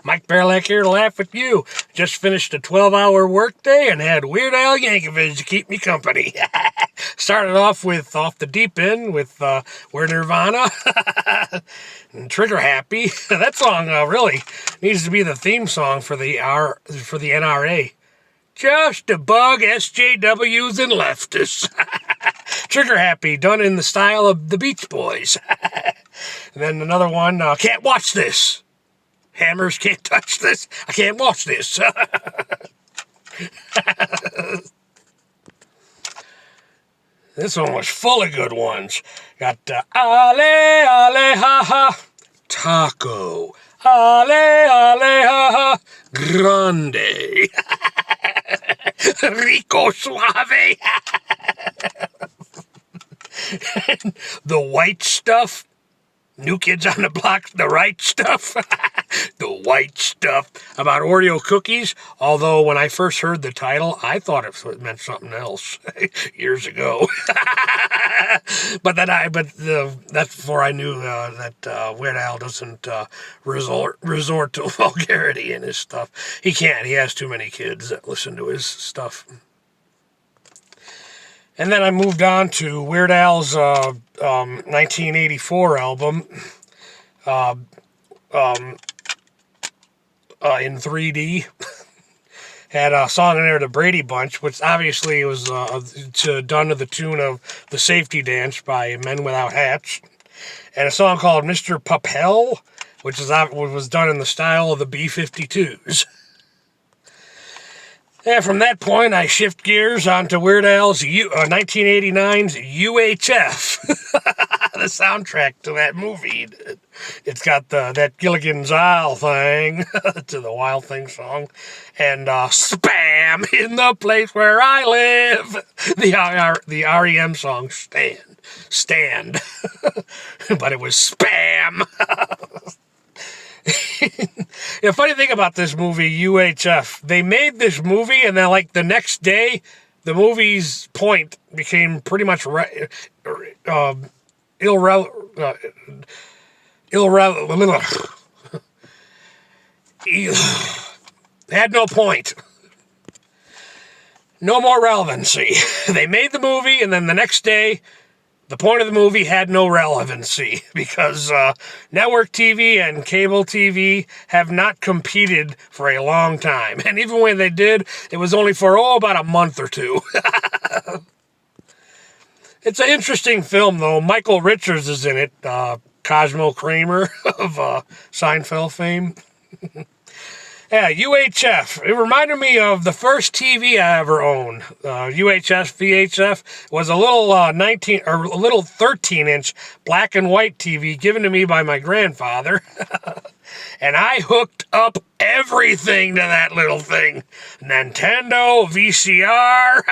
Mike Bearlack here to laugh with you. Just finished a 12-hour workday and had Weird Al Yankovic to keep me company. Started off with Off the Deep End with We're Nirvana and Trigger Happy. That song really needs to be the theme song for the NRA. Just to bug SJWs and leftists. Trigger Happy, done in the style of the Beach Boys. And then another one, Can't Watch This. Hammers can't touch this. I can't watch this. This one was full of good ones. Got Ale, Ale, ha, ha, Taco. Ale, Ale, ha, ha, Grande. Rico Suave. The White Stuff. New Kids on the Block, The Right Stuff. The White Stuff about Oreo cookies. Although when I first heard the title, I thought it meant something else years ago. But that's before I knew that Weird Al doesn't resort to vulgarity in his stuff. He can't. He has too many kids that listen to his stuff. And then I moved on to Weird Al's 1984 album, in 3D. Had a song in there, The Brady Bunch, which obviously was done to the tune of The Safety Dance by Men Without Hats. And a song called Mr. Papel, which was done in the style of the B-52s. And from that point, I shift gears onto Weird Al's 1989's UHF, the soundtrack to that movie. It's got that Gilligan's Isle thing to the Wild Thing song, and Spam in the place where I live. The REM song Stand, but it was Spam. The funny thing about this movie, UHF, they made this movie, and then like the next day, the movie's point became pretty much had no point. No more relevancy. They made the movie, and then the next day, the point of the movie had no relevancy because network TV and cable TV have not competed for a long time. And even when they did, it was only for, about a month or two. It's an interesting film, though. Michael Richards is in it, Cosmo Kramer of Seinfeld fame. Yeah, UHF. It reminded me of the first TV I ever owned. UHF, VHF was a little 13-inch black and white TV given to me by my grandfather, and I hooked up everything to that little thing. Nintendo, VCR.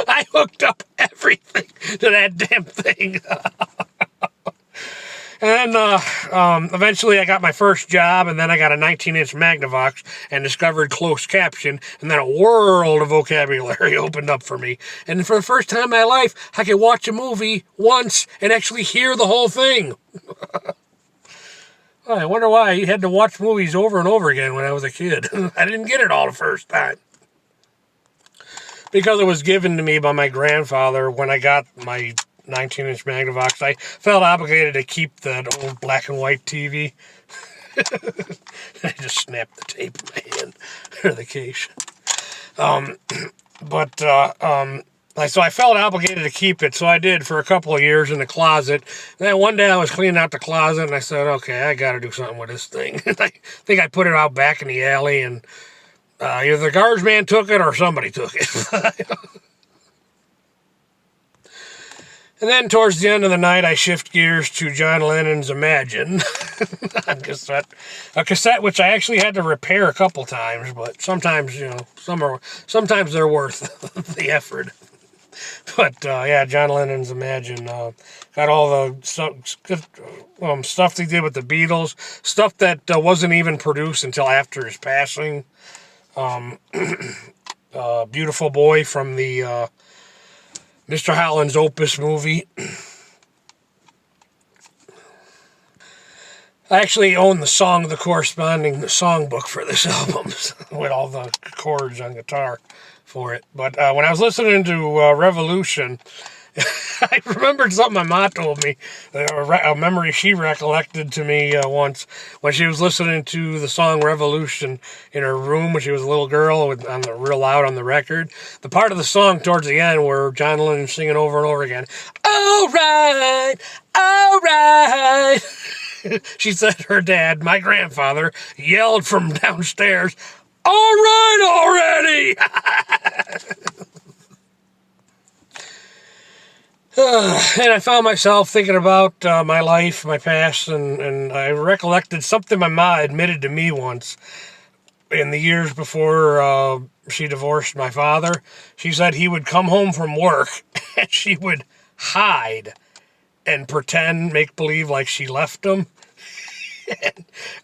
I hooked up everything to that damn thing. And eventually I got my first job, and then I got a 19-inch Magnavox and discovered closed caption, and then a world of vocabulary opened up for me. And for the first time in my life, I could watch a movie once and actually hear the whole thing. I wonder why you had to watch movies over and over again when I was a kid. I didn't get it all the first time. Because it was given to me by my grandfather when I got my 19-inch Magnavox. I felt obligated to keep that old black and white TV. I just snapped the tape in my hand, or the case. So I felt obligated to keep it, so I did for a couple of years in the closet. And then one day I was cleaning out the closet, and I said, okay, I got to do something with this thing. And I think I put it out back in the alley, and either the garbage man took it or somebody took it. And then towards the end of the night, I shift gears to John Lennon's Imagine on cassette. A cassette which I actually had to repair a couple times, but sometimes, sometimes they're worth the effort. But, John Lennon's Imagine. Got all the stuff they did with the Beatles. Stuff that wasn't even produced until after his passing. Beautiful Boy from the Mr. Holland's Opus movie. I actually own the corresponding songbook for this album with all the chords on guitar for it. But when I was listening to Revolution, I remembered something my mom told me, a memory she recollected to me once when she was listening to the song Revolution in her room when she was a little girl real loud on the record. The part of the song towards the end where John Lennon singing over and over again, all right, all right. She said her dad, my grandfather, yelled from downstairs, all right already! And I found myself thinking about my life, my past, and I recollected something my ma admitted to me once in the years before she divorced my father. She said he would come home from work and she would hide and pretend, make believe like she left him.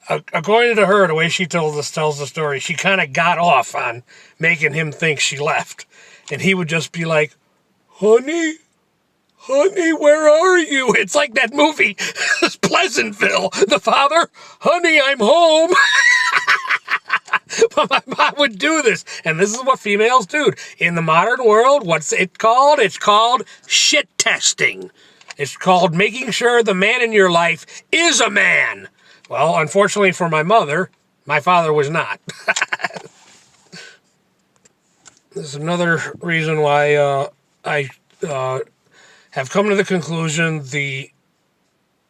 According to her, the way she tells the story, she kind of got off on making him think she left. And he would just be like, honey, where are you? It's like that movie, Pleasantville. The father, honey, I'm home. But my mom would do this. And this is what females do. In the modern world, what's it called? It's called shit testing. It's called making sure the man in your life is a man. Well, unfortunately for my mother, my father was not. This is another reason why I have come to the conclusion the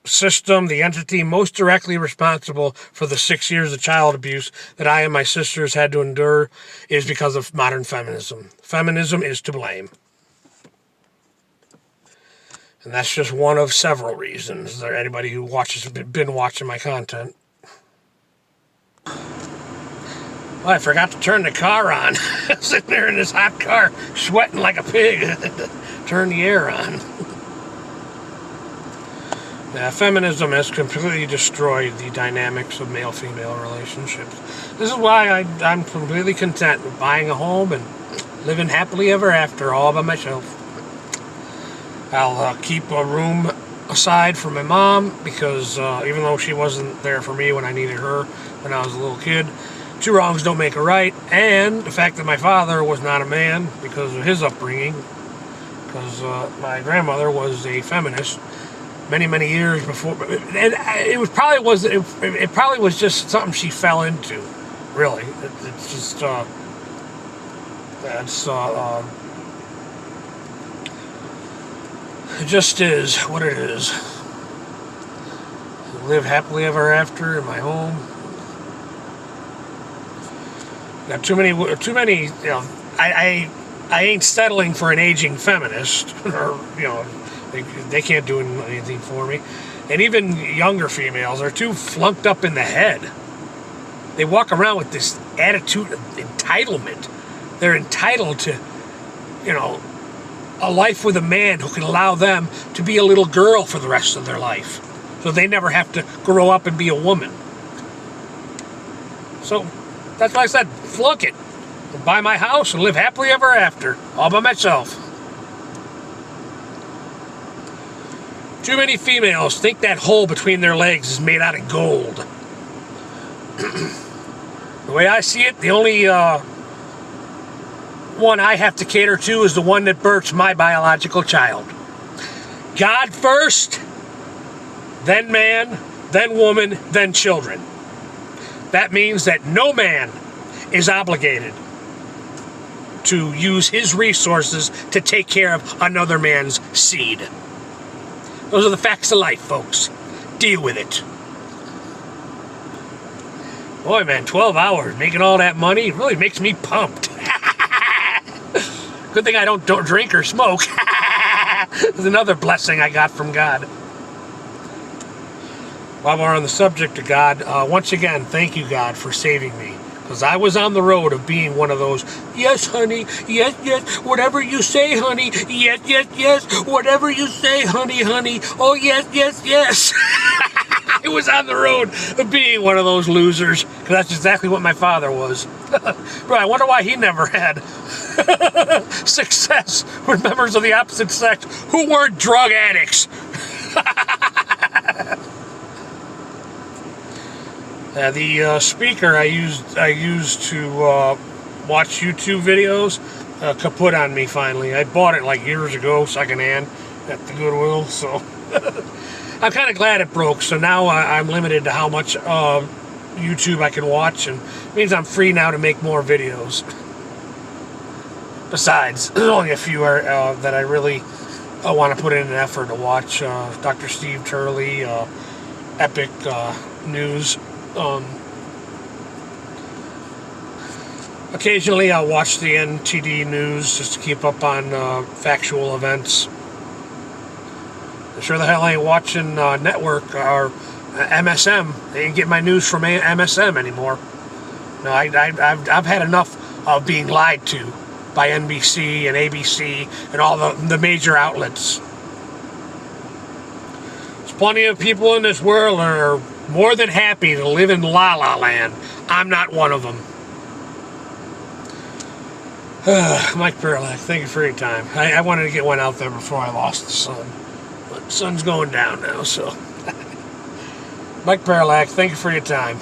system, the entity most directly responsible for the 6 years of child abuse that I and my sisters had to endure is because of modern feminism. Feminism is to blame. And that's just one of several reasons. There anybody who been watching my content. Well, I forgot to turn the car on. Sitting there in this hot car, sweating like a pig. Turn the air on. Yeah, feminism has completely destroyed the dynamics of male-female relationships. This is why I'm completely content with buying a home and living happily ever after all by myself. I'll keep a room aside for my mom because even though she wasn't there for me when I needed her when I was a little kid, two wrongs don't make a right. And the fact that my father was not a man because of his upbringing, because my grandmother was a feminist many years before, and it probably was just something she fell into. Really, it's just it just is what it is. Live happily ever after in my home. Got too many. You know, I ain't settling for an aging feminist, or they can't do anything for me. And even younger females are too flunked up in the head. They walk around with this attitude of entitlement. They're entitled to, a life with a man who can allow them to be a little girl for the rest of their life. So they never have to grow up and be a woman. So that's why I said, flunk it. I'll buy my house and live happily ever after, all by myself. Too many females think that hole between their legs is made out of gold. The way I see it, the only one I have to cater to is the one that births my biological child. God first, then man, then woman, then children. That means that no man is obligated to use his resources to take care of another man's seed. Those are the facts of life, folks. Deal with it. Boy, man, 12 hours making all that money really makes me pumped. Good thing I don't drink or smoke. It's another blessing I got from God. While we're on the subject of God, once again, thank you, God, for saving me. Because I was on the road of being one of those, yes, honey, yes, whatever you say, honey, yes, whatever you say, honey, oh, yes. I was on the road of being one of those losers, because that's exactly what my father was. Bro, I wonder why he never had success with members of the opposite sex who weren't drug addicts. The speaker I used to watch YouTube videos kaput on me finally. I bought it like years ago, secondhand, at the Goodwill. So I'm kind of glad it broke. So now I'm limited to how much YouTube I can watch, and it means I'm free now to make more videos. Besides, there's only a few that I really want to put in an effort to watch. Dr. Steve Turley, Epic News. Occasionally I'll watch the NTD News just to keep up on factual events. Sure the hell I ain't watching Network or MSM. I ain't get my news from MSM anymore. No, I've had enough of being lied to by NBC and ABC and all the major outlets. There's plenty of people in this world that are more than happy to live in La La Land. I'm not one of them. Mike Perlak, thank you for your time. I wanted to get one out there before I lost the sun. But the sun's going down now, so. Mike Perlak, thank you for your time.